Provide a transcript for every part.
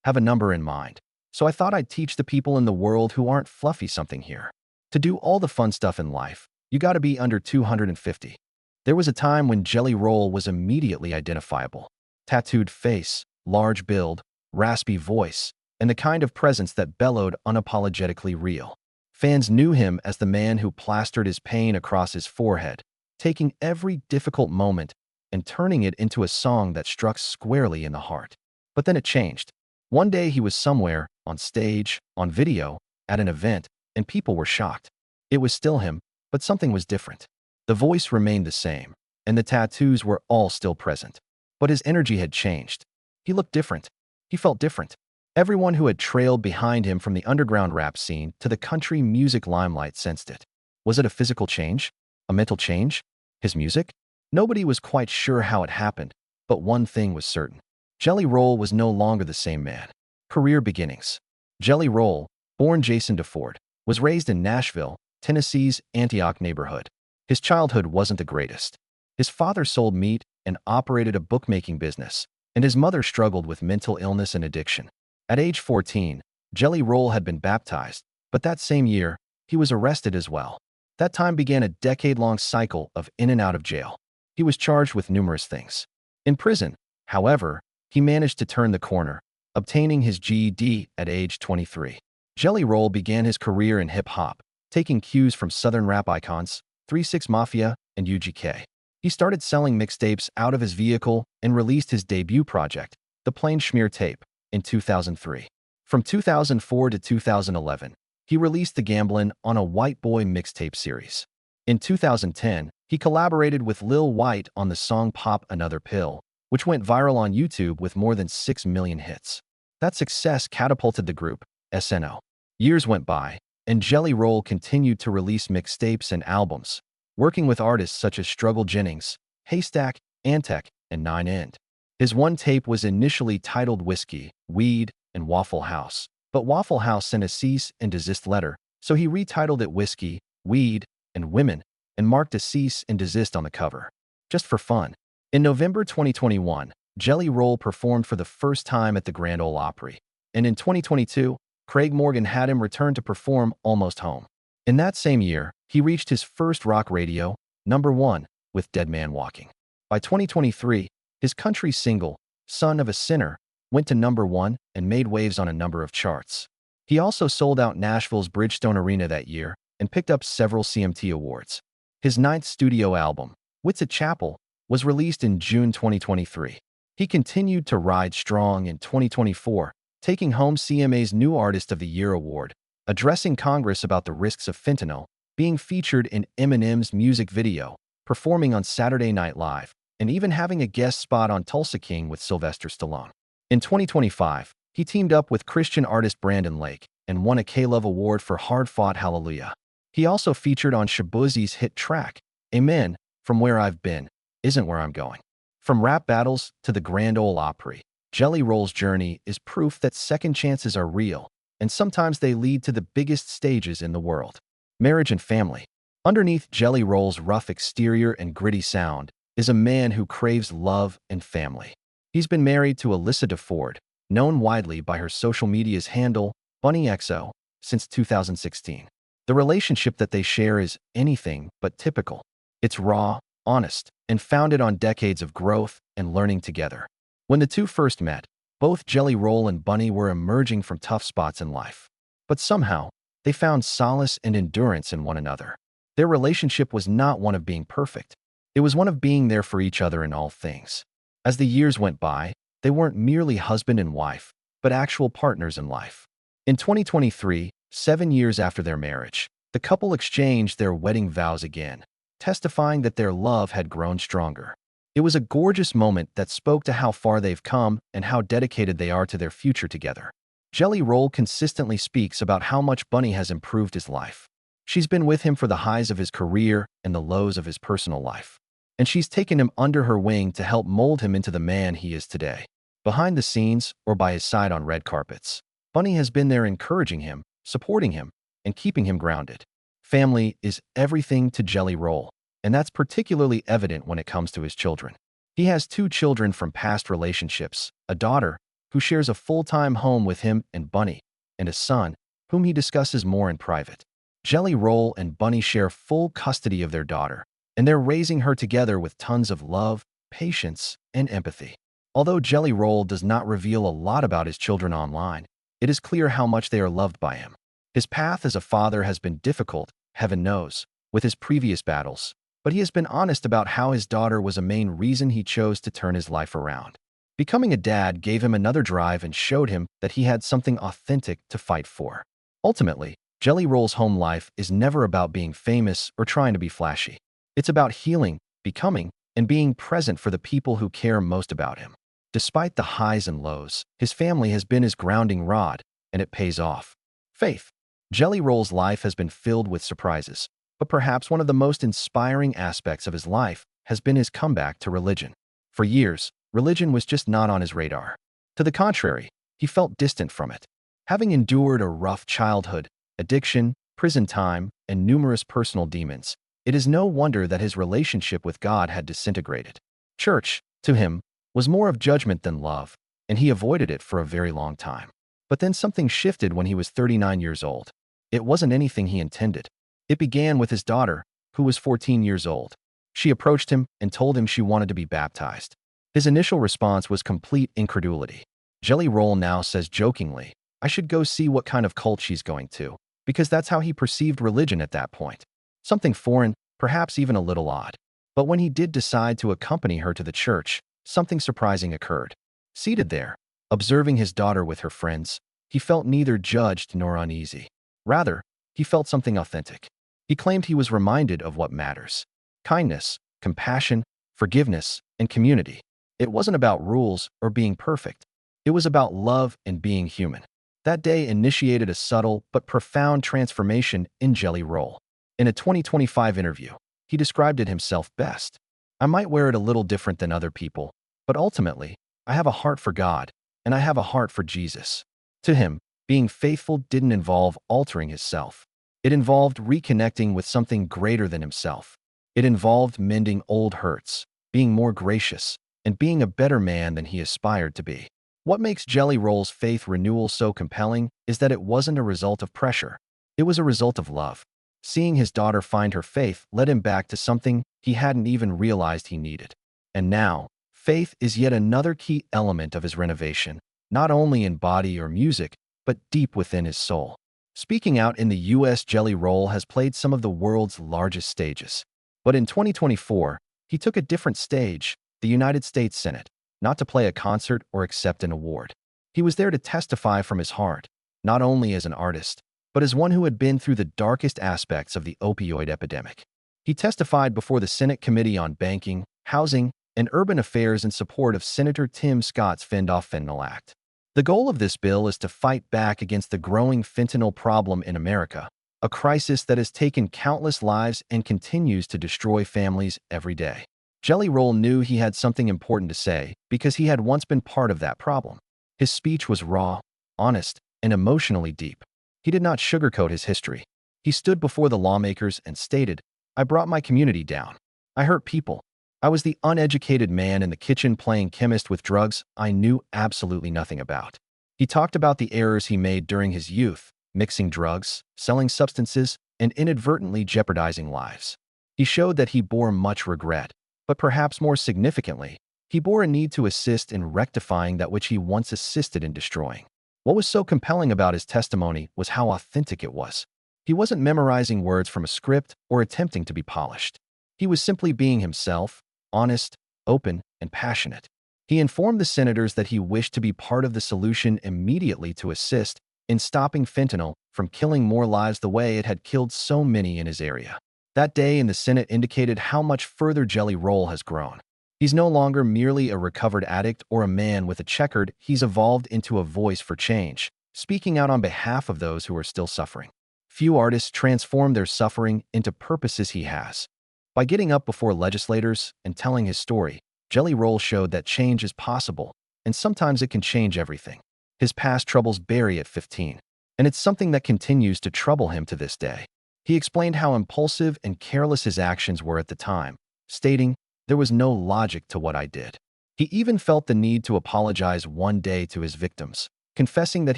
have a number in mind. So I thought I'd teach the people in the world who aren't fluffy something here. To do all the fun stuff in life, you gotta be under 250. There was a time when Jelly Roll was immediately identifiable. Tattooed face, large build, raspy voice, and the kind of presence that bellowed unapologetically real. Fans knew him as the man who plastered his pain across his forehead, taking every difficult moment and turning it into a song that struck squarely in the heart. But then it changed. One day he was somewhere, on stage, on video, at an event, and people were shocked. It was still him, but something was different. The voice remained the same, and the tattoos were all still present. But his energy had changed. He looked different. He felt different. Everyone who had trailed behind him from the underground rap scene to the country music limelight sensed it. Was it a physical change? A mental change? His music? Nobody was quite sure how it happened, but one thing was certain. Jelly Roll was no longer the same man. Career beginnings. Jelly Roll, born Jason DeFord, was raised in Nashville, Tennessee's Antioch neighborhood. His childhood wasn't the greatest. His father sold meat and operated a bookmaking business, and his mother struggled with mental illness and addiction. At age 14, Jelly Roll had been baptized, but that same year, he was arrested as well. That time began a decade-long cycle of in and out of jail. He was charged with numerous things. In prison, however, he managed to turn the corner, obtaining his GED at age 23. Jelly Roll began his career in hip-hop, taking cues from southern rap icons, 3 6 Mafia, and UGK. He started selling mixtapes out of his vehicle and released his debut project, The Plain Schmear Tape, in 2003. From 2004 to 2011, he released The Gamblin' on a White Boy mixtape series. In 2010, he collaborated with Lil White on the song Pop Another Pill, which went viral on YouTube with more than 6 million hits. That success catapulted the group, SNL. Years went by, and Jelly Roll continued to release mixtapes and albums, working with artists such as Struggle Jennings, Haystack, Antec, and 9 End. His one tape was initially titled Whiskey, Weed, and Waffle House, but Waffle House sent a cease and desist letter, so he retitled it Whiskey, Weed, and Women, and marked a cease and desist on the cover. Just for fun. In November 2021, Jelly Roll performed for the first time at the Grand Ole Opry, and in 2022, Craig Morgan had him return to perform Almost Home. In that same year, he reached his first rock radio, #1, with Dead Man Walking. By 2023, his country single, Son of a Sinner, went to #1 and made waves on a number of charts. He also sold out Nashville's Bridgestone Arena that year and picked up several CMT awards. His 9th studio album, Wits at Chapel, was released in June 2023. He continued to ride strong in 2024, taking home CMA's New Artist of the Year award, addressing Congress about the risks of fentanyl, being featured in Eminem's music video, performing on Saturday Night Live, and even having a guest spot on Tulsa King with Sylvester Stallone. In 2025, he teamed up with Christian artist Brandon Lake and won a K-Love Award for Hard Fought Hallelujah. He also featured on Shaboozey's hit track, Amen, From Where I've Been, Isn't Where I'm Going. From rap battles to the Grand Ole Opry, Jelly Roll's journey is proof that second chances are real, and sometimes they lead to the biggest stages in the world. Marriage and family. Underneath Jelly Roll's rough exterior and gritty sound is a man who craves love and family. He's been married to Alyssa DeFord, known widely by her social media's handle, BunnyXO, since 2016. The relationship that they share is anything but typical. It's raw, honest, and founded on decades of growth and learning together. When the two first met, both Jelly Roll and Bunny were emerging from tough spots in life. But somehow, they found solace and endurance in one another. Their relationship was not one of being perfect. It was one of being there for each other in all things. As the years went by, they weren't merely husband and wife, but actual partners in life. In 2023, 7 years after their marriage, the couple exchanged their wedding vows again, testifying that their love had grown stronger. It was a gorgeous moment that spoke to how far they've come and how dedicated they are to their future together. Jelly Roll consistently speaks about how much Bunny has improved his life. She's been with him for the highs of his career and the lows of his personal life. And she's taken him under her wing to help mold him into the man he is today. Behind the scenes or by his side on red carpets, Bunny has been there encouraging him, supporting him, and keeping him grounded. Family is everything to Jelly Roll, and that's particularly evident when it comes to his children. He has 2 children from past relationships, a daughter, who shares a full-time home with him and Bunny, and a son, whom he discusses more in private. Jelly Roll and Bunny share full custody of their daughter, and they're raising her together with tons of love, patience, and empathy. Although Jelly Roll does not reveal a lot about his children online, it is clear how much they are loved by him. His path as a father has been difficult, heaven knows, with his previous battles, but he has been honest about how his daughter was a main reason he chose to turn his life around. Becoming a dad gave him another drive and showed him that he had something authentic to fight for. Ultimately, Jelly Roll's home life is never about being famous or trying to be flashy. It's about healing, becoming, and being present for the people who care most about him. Despite the highs and lows, his family has been his grounding rod, and it pays off. Faith. Jelly Roll's life has been filled with surprises, but perhaps one of the most inspiring aspects of his life has been his comeback to religion. For years, religion was just not on his radar. To the contrary, he felt distant from it. Having endured a rough childhood, addiction, prison time, and numerous personal demons, it is no wonder that his relationship with God had disintegrated. Church, to him, was more of judgment than love, and he avoided it for a very long time. But then something shifted when he was 39 years old. It wasn't anything he intended. It began with his daughter, who was 14 years old. She approached him and told him she wanted to be baptized. His initial response was complete incredulity. Jelly Roll now says jokingly, "I should go see what kind of cult she's going to," because that's how he perceived religion at that point. Something foreign, perhaps even a little odd. But when he did decide to accompany her to the church, something surprising occurred. Seated there, observing his daughter with her friends, he felt neither judged nor uneasy. Rather, he felt something authentic. He claimed he was reminded of what matters: kindness, compassion, forgiveness, and community. It wasn't about rules or being perfect. It was about love and being human. That day initiated a subtle but profound transformation in Jelly Roll. In a 2025 interview, he described it himself best. "I might wear it a little different than other people, but ultimately, I have a heart for God, and I have a heart for Jesus." To him, being faithful didn't involve altering himself. It involved reconnecting with something greater than himself. It involved mending old hurts, being more gracious, and being a better man than he aspired to be. What makes Jelly Roll's faith renewal so compelling is that it wasn't a result of pressure. It was a result of love. Seeing his daughter find her faith led him back to something he hadn't even realized he needed. And now, faith is yet another key element of his renovation, not only in body or music, but deep within his soul. Speaking out in the US, Jelly Roll has played some of the world's largest stages. But in 2024, he took a different stage, the United States Senate, not to play a concert or accept an award. He was there to testify from his heart, not only as an artist, but as one who had been through the darkest aspects of the opioid epidemic. He testified before the Senate Committee on Banking, Housing, and Urban Affairs in support of Senator Tim Scott's Fend-Off Fentanyl Act. The goal of this bill is to fight back against the growing fentanyl problem in America, a crisis that has taken countless lives and continues to destroy families every day. Jelly Roll knew he had something important to say because he had once been part of that problem. His speech was raw, honest, and emotionally deep. He did not sugarcoat his history. He stood before the lawmakers and stated, "I brought my community down. I hurt people. I was the uneducated man in the kitchen playing chemist with drugs I knew absolutely nothing about." He talked about the errors he made during his youth, mixing drugs, selling substances, and inadvertently jeopardizing lives. He showed that he bore much regret, but perhaps more significantly, he bore a need to assist in rectifying that which he once assisted in destroying. What was so compelling about his testimony was how authentic it was. He wasn't memorizing words from a script or attempting to be polished. He was simply being himself, honest, open, and passionate. He informed the senators that he wished to be part of the solution immediately to assist in stopping fentanyl from killing more lives the way it had killed so many in his area. That day in the Senate indicated how much further Jelly Roll has grown. He's no longer merely a recovered addict or a man with a checkered, he's evolved into a voice for change, speaking out on behalf of those who are still suffering. Few artists transform their suffering into purposes he has. By getting up before legislators and telling his story, Jelly Roll showed that change is possible, and sometimes it can change everything. His past troubles bury at 15, and it's something that continues to trouble him to this day. He explained how impulsive and careless his actions were at the time, stating, "There was no logic to what I did. He even felt the need to apologize one day to his victims, confessing that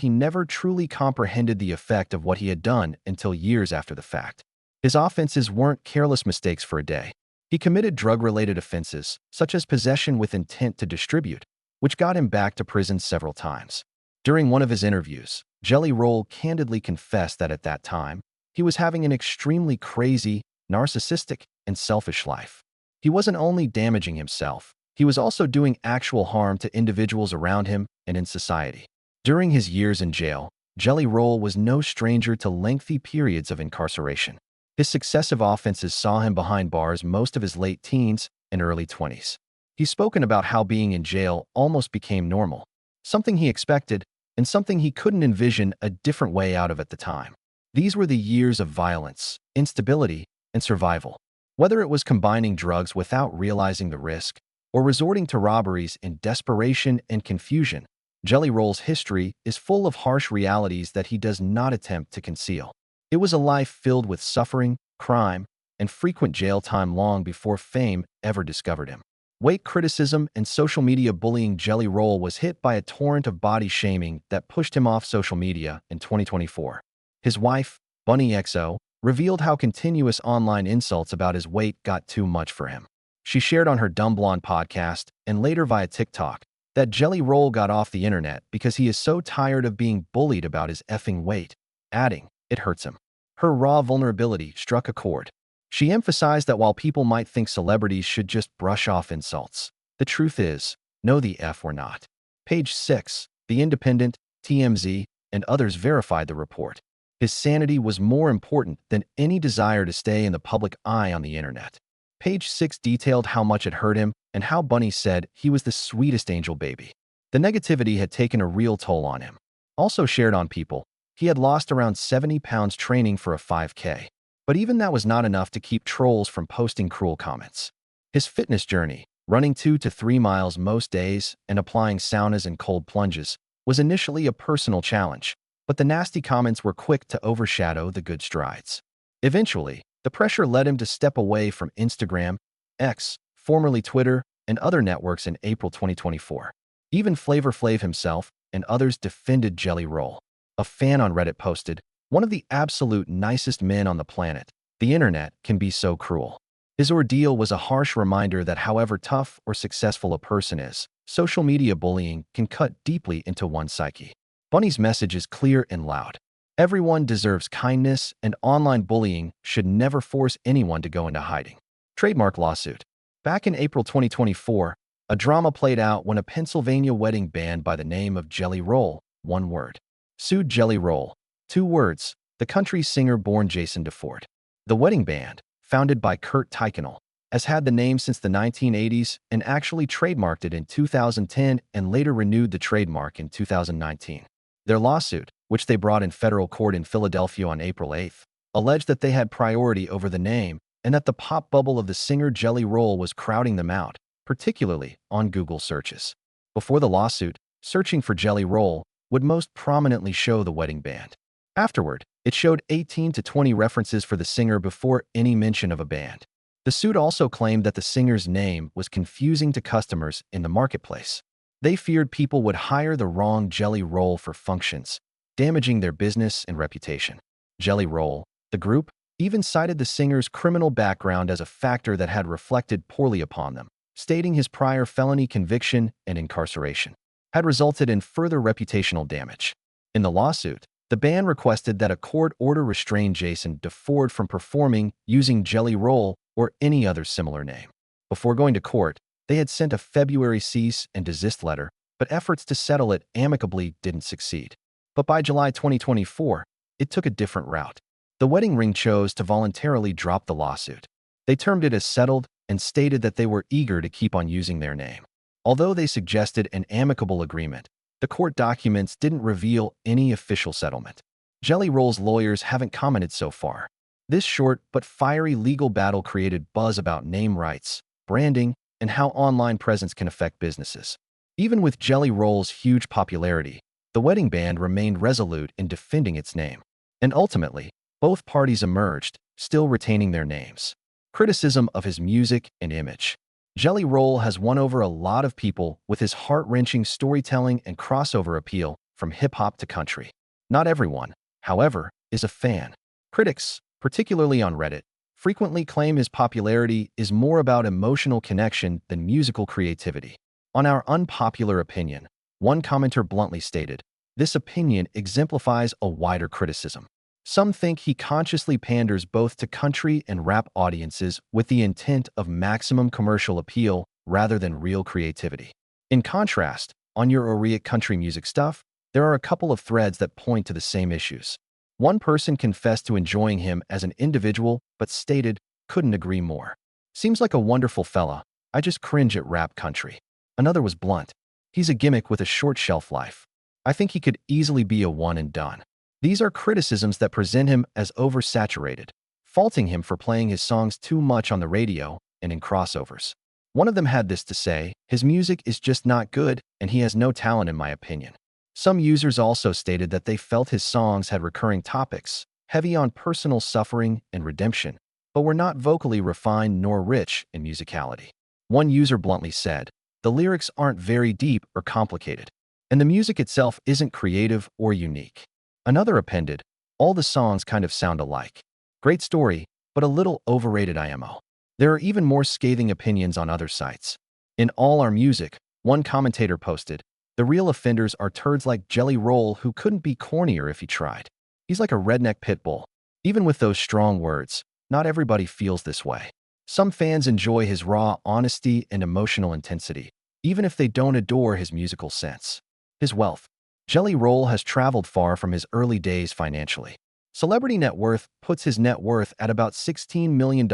he never truly comprehended the effect of what he had done until years after the fact. His offenses weren't careless mistakes for a day. He committed drug-related offenses, such as possession with intent to distribute, which got him back to prison several times. During one of his interviews, Jelly Roll candidly confessed that at that time, he was having an extremely crazy, narcissistic, and selfish life. He wasn't only damaging himself, he was also doing actual harm to individuals around him and in society. During his years in jail, Jelly Roll was no stranger to lengthy periods of incarceration. His successive offenses saw him behind bars most of his late teens and early 20s. He's spoken about how being in jail almost became normal, something he expected and something he couldn't envision a different way out of at the time. These were the years of violence, instability, and survival. Whether it was combining drugs without realizing the risk or resorting to robberies in desperation and confusion, Jelly Roll's history is full of harsh realities that he does not attempt to conceal. It was a life filled with suffering, crime, and frequent jail time long before fame ever discovered him. Weight criticism and social media bullying. Jelly Roll was hit by a torrent of body shaming that pushed him off social media in 2024. His wife, Bunny XO, revealed how continuous online insults about his weight got too much for him. She shared on her Dumb Blonde podcast and later via TikTok that Jelly Roll got off the internet because he is so tired of being bullied about his effing weight, adding, "It hurts him." Her raw vulnerability struck a chord. She emphasized that while people might think celebrities should just brush off insults, the truth is, no the F we're not. Page 6, The Independent, TMZ, and others verified the report. His sanity was more important than any desire to stay in the public eye on the internet. Page 6 detailed how much it hurt him and how Bunny said he was the sweetest angel baby. The negativity had taken a real toll on him. Also shared on People, he had lost around 70 pounds training for a 5K. But even that was not enough to keep trolls from posting cruel comments. His fitness journey, running 2 to 3 miles most days and applying saunas and cold plunges, was initially a personal challenge, but the nasty comments were quick to overshadow the good strides. Eventually, the pressure led him to step away from Instagram, X, formerly Twitter, and other networks in April 2024. Even Flavor Flav himself and others defended Jelly Roll. A fan on Reddit posted, "One of the absolute nicest men on the planet. The internet can be so cruel." His ordeal was a harsh reminder that however tough or successful a person is, social media bullying can cut deeply into one's psyche. Bunny's message is clear and loud. Everyone deserves kindness, and online bullying should never force anyone to go into hiding. Trademark lawsuit. Back in April 2024, a drama played out when a Pennsylvania wedding band by the name of Jelly Roll, one word, sued Jelly Roll, 2 words, the country singer-born Jason DeFord. The wedding band, founded by Kurt Teichel, has had the name since the 1980s and actually trademarked it in 2010 and later renewed the trademark in 2019. Their lawsuit, which they brought in federal court in Philadelphia on April 8, alleged that they had priority over the name and that the pop bubble of the singer Jelly Roll was crowding them out, particularly on Google searches. Before the lawsuit, searching for Jelly Roll would most prominently show the wedding band. Afterward, it showed 18 to 20 references for the singer before any mention of a band. The suit also claimed that the singer's name was confusing to customers in the marketplace. They feared people would hire the wrong Jelly Roll for functions, damaging their business and reputation. Jelly Roll, the group, even cited the singer's criminal background as a factor that had reflected poorly upon them, stating his prior felony conviction and incarceration had resulted in further reputational damage. In the lawsuit, the band requested that a court order restrain Jason DeFord from performing using Jelly Roll or any other similar name. Before going to court, they had sent a February cease and desist letter, but efforts to settle it amicably didn't succeed. But by July 2024, it took a different route. The wedding ring chose to voluntarily drop the lawsuit. They termed it as settled and stated that they were eager to keep on using their name. Although they suggested an amicable agreement, the court documents didn't reveal any official settlement. Jelly Roll's lawyers haven't commented so far. This short but fiery legal battle created buzz about name rights, branding, and how online presence can affect businesses. Even with Jelly Roll's huge popularity, the wedding band remained resolute in defending its name. And ultimately, both parties emerged, still retaining their names. Criticism of his music and image. Jelly Roll has won over a lot of people with his heart-wrenching storytelling and crossover appeal from hip-hop to country. Not everyone, however, is a fan. Critics, particularly on Reddit, frequently claim his popularity is more about emotional connection than musical creativity. On our unpopular opinion, one commenter bluntly stated, "This opinion exemplifies a wider criticism." Some think he consciously panders both to country and rap audiences with the intent of maximum commercial appeal rather than real creativity. In contrast, on your Oriak country music stuff, there are a couple of threads that point to the same issues. One person confessed to enjoying him as an individual, but stated, "Couldn't agree more. Seems like a wonderful fella. I just cringe at rap country." Another was blunt. "He's a gimmick with a short shelf life. I think he could easily be a one and done." These are criticisms that present him as oversaturated, faulting him for playing his songs too much on the radio and in crossovers. One of them had this to say, "His music is just not good, and he has no talent in my opinion." Some users also stated that they felt his songs had recurring topics, heavy on personal suffering and redemption, but were not vocally refined nor rich in musicality. One user bluntly said, "The lyrics aren't very deep or complicated, and the music itself isn't creative or unique." Another appended, "All the songs kind of sound alike. Great story, but a little overrated IMO." There are even more scathing opinions on other sites. In All Our Music, one commentator posted, "The real offenders are turds like Jelly Roll who couldn't be cornier if he tried. He's like a redneck pit bull." Even with those strong words, not everybody feels this way. Some fans enjoy his raw honesty and emotional intensity, even if they don't adore his musical sense. His wealth. Jelly Roll has traveled far from his early days financially. Celebrity Net Worth puts his net worth at about $16 million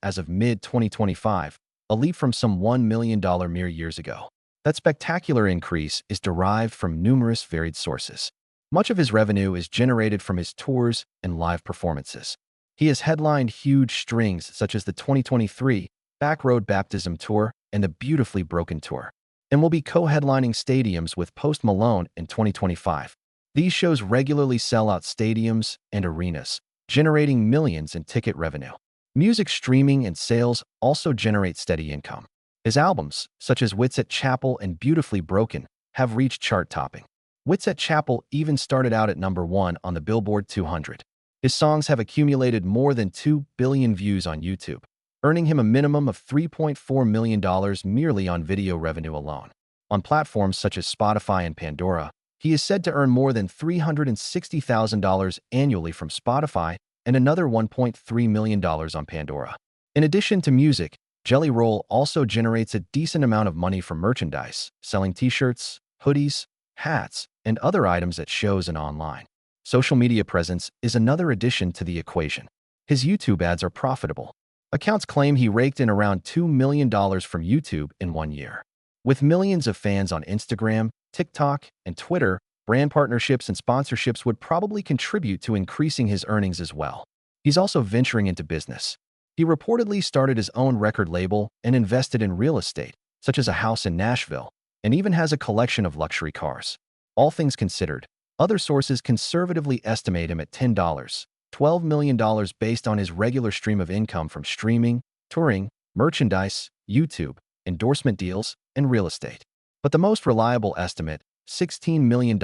as of mid-2025, a leap from some $1 million mere years ago. That spectacular increase is derived from numerous varied sources. Much of his revenue is generated from his tours and live performances. He has headlined huge strings such as the 2023 Backroad Baptism Tour and the Beautifully Broken Tour, and will be co-headlining stadiums with Post Malone in 2025. These shows regularly sell out stadiums and arenas, generating millions in ticket revenue. Music streaming and sales also generate steady income. His albums, such as Wits at Chapel and Beautifully Broken, have reached chart-topping. Wits at Chapel even started out at #1 on the Billboard 200. His songs have accumulated more than 2 billion views on YouTube, earning him a minimum of $3.4 million merely on video revenue alone. On platforms such as Spotify and Pandora, he is said to earn more than $360,000 annually from Spotify and another $1.3 million on Pandora. In addition to music, Jelly Roll also generates a decent amount of money from merchandise, selling t-shirts, hoodies, hats, and other items at shows and online. Social media presence is another addition to the equation. His YouTube ads are profitable. Accounts claim he raked in around $2 million from YouTube in 1 year. With millions of fans on Instagram, TikTok, and Twitter, brand partnerships and sponsorships would probably contribute to increasing his earnings as well. He's also venturing into business. He reportedly started his own record label and invested in real estate, such as a house in Nashville, and even has a collection of luxury cars. All things considered, other sources conservatively estimate him at $12 million based on his regular stream of income from streaming, touring, merchandise, YouTube, endorsement deals, and real estate. But the most reliable estimate, $16 million,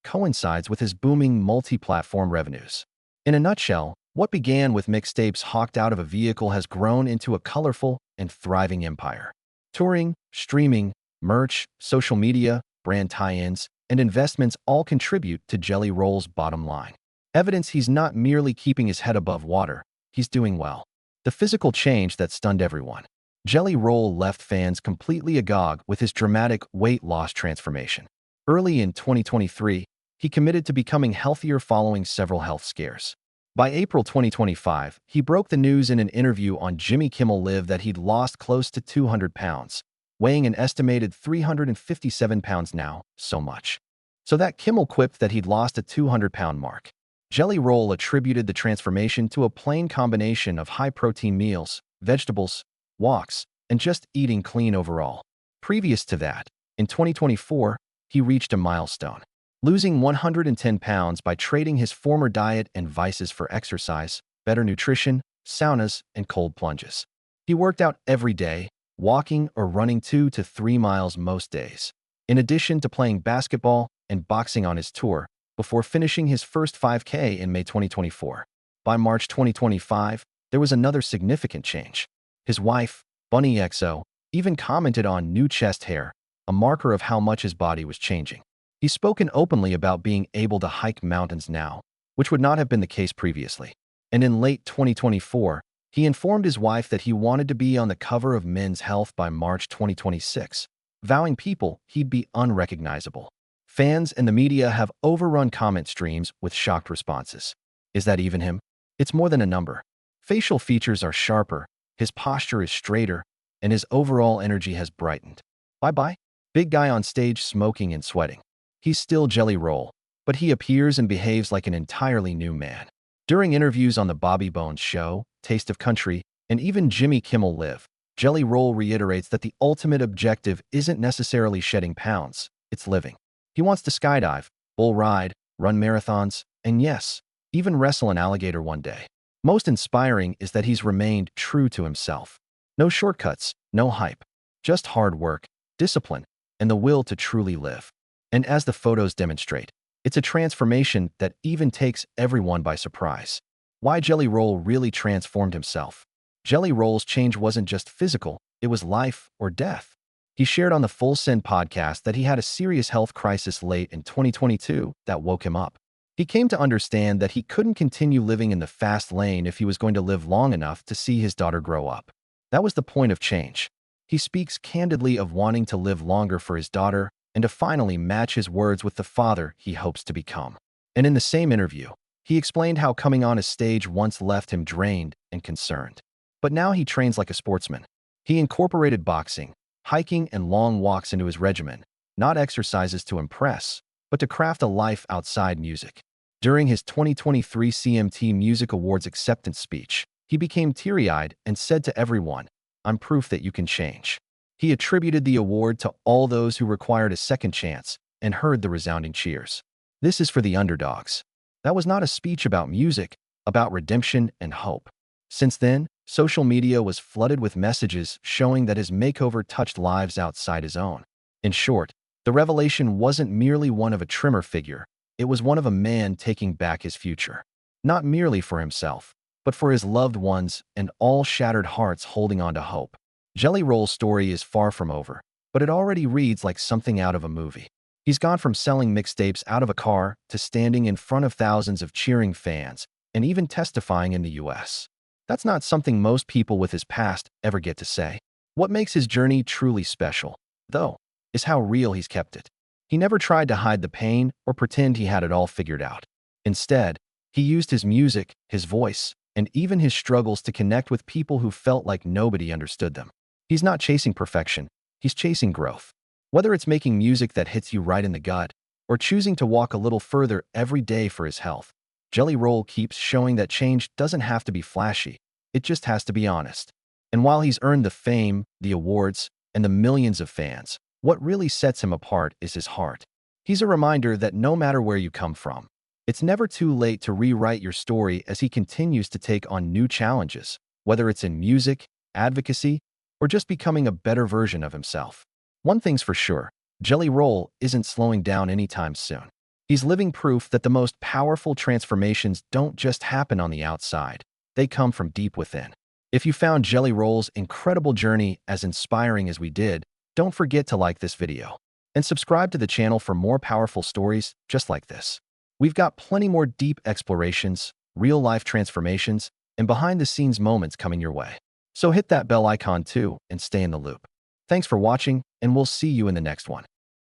coincides with his booming multi-platform revenues. In a nutshell, what began with mixtapes hawked out of a vehicle has grown into a colorful and thriving empire. Touring, streaming, merch, social media, brand tie-ins, and investments all contribute to Jelly Roll's bottom line. Evidence he's not merely keeping his head above water, he's doing well. The physical change that stunned everyone. Jelly Roll left fans completely agog with his dramatic weight loss transformation. Early in 2023, he committed to becoming healthier following several health scares. By April 2025, he broke the news in an interview on Jimmy Kimmel Live that he'd lost close to 200 pounds, weighing an estimated 357 pounds now, so much. So that Kimmel quipped that he'd lost a 200-pound mark. Jelly Roll attributed the transformation to a plain combination of high-protein meals, vegetables, walks, and just eating clean overall. Previous to that, in 2024, he reached a milestone, losing 110 pounds by trading his former diet and vices for exercise, better nutrition, saunas, and cold plunges. He worked out every day, walking or running 2 to 3 miles most days. In addition to playing basketball and boxing on his tour, before finishing his first 5K in May 2024. By March 2025, there was another significant change. His wife, Bunny XO, even commented on new chest hair, a marker of how much his body was changing. He's spoken openly about being able to hike mountains now, which would not have been the case previously. And in late 2024, he informed his wife that he wanted to be on the cover of Men's Health by March 2026, vowing people he'd be unrecognizable. Fans and the media have overrun comment streams with shocked responses. Is that even him? It's more than a number. Facial features are sharper, his posture is straighter, and his overall energy has brightened. Bye-bye. Big guy on stage smoking and sweating. He's still Jelly Roll, but he appears and behaves like an entirely new man. During interviews on The Bobby Bones Show, Taste of Country, and even Jimmy Kimmel Live, Jelly Roll reiterates that the ultimate objective isn't necessarily shedding pounds, it's living. He wants to skydive, bull ride, run marathons, and yes, even wrestle an alligator one day. Most inspiring is that he's remained true to himself. No shortcuts, no hype, just hard work, discipline, and the will to truly live. And as the photos demonstrate, it's a transformation that even takes everyone by surprise. Why Jelly Roll really transformed himself. Jelly Roll's change wasn't just physical, it was life or death. He shared on the Full Send podcast that he had a serious health crisis late in 2022 that woke him up. He came to understand that he couldn't continue living in the fast lane if he was going to live long enough to see his daughter grow up. That was the point of change. He speaks candidly of wanting to live longer for his daughter and to finally match his words with the father he hopes to become. And in the same interview, he explained how coming on a stage once left him drained and concerned. But now he trains like a sportsman. He incorporated boxing, hiking, and long walks into his regimen, not exercises to impress, but to craft a life outside music. During his 2023 CMT Music Awards acceptance speech, he became teary-eyed and said to everyone, "I'm proof that you can change." He attributed the award to all those who required a second chance and heard the resounding cheers. This is for the underdogs. That was not a speech about music, about redemption and hope. Since then, social media was flooded with messages showing that his makeover touched lives outside his own. In short, the revelation wasn't merely one of a trimmer figure, it was one of a man taking back his future. Not merely for himself, but for his loved ones and all shattered hearts holding on to hope. Jelly Roll's story is far from over, but it already reads like something out of a movie. He's gone from selling mixtapes out of a car to standing in front of thousands of cheering fans and even testifying in the US. That's not something most people with his past ever get to say. What makes his journey truly special, though, is how real he's kept it. He never tried to hide the pain or pretend he had it all figured out. Instead, he used his music, his voice, and even his struggles to connect with people who felt like nobody understood them. He's not chasing perfection, he's chasing growth. Whether it's making music that hits you right in the gut, or choosing to walk a little further every day for his health, Jelly Roll keeps showing that change doesn't have to be flashy, it just has to be honest. And while he's earned the fame, the awards, and the millions of fans, what really sets him apart is his heart. He's a reminder that no matter where you come from, it's never too late to rewrite your story as he continues to take on new challenges, whether it's in music, advocacy, or just becoming a better version of himself. One thing's for sure, Jelly Roll isn't slowing down anytime soon. He's living proof that the most powerful transformations don't just happen on the outside, they come from deep within. If you found Jelly Roll's incredible journey as inspiring as we did, don't forget to like this video and subscribe to the channel for more powerful stories just like this. We've got plenty more deep explorations, real-life transformations, and behind-the-scenes moments coming your way. So hit that bell icon too and stay in the loop. Thanks for watching, and we'll see you in the next one.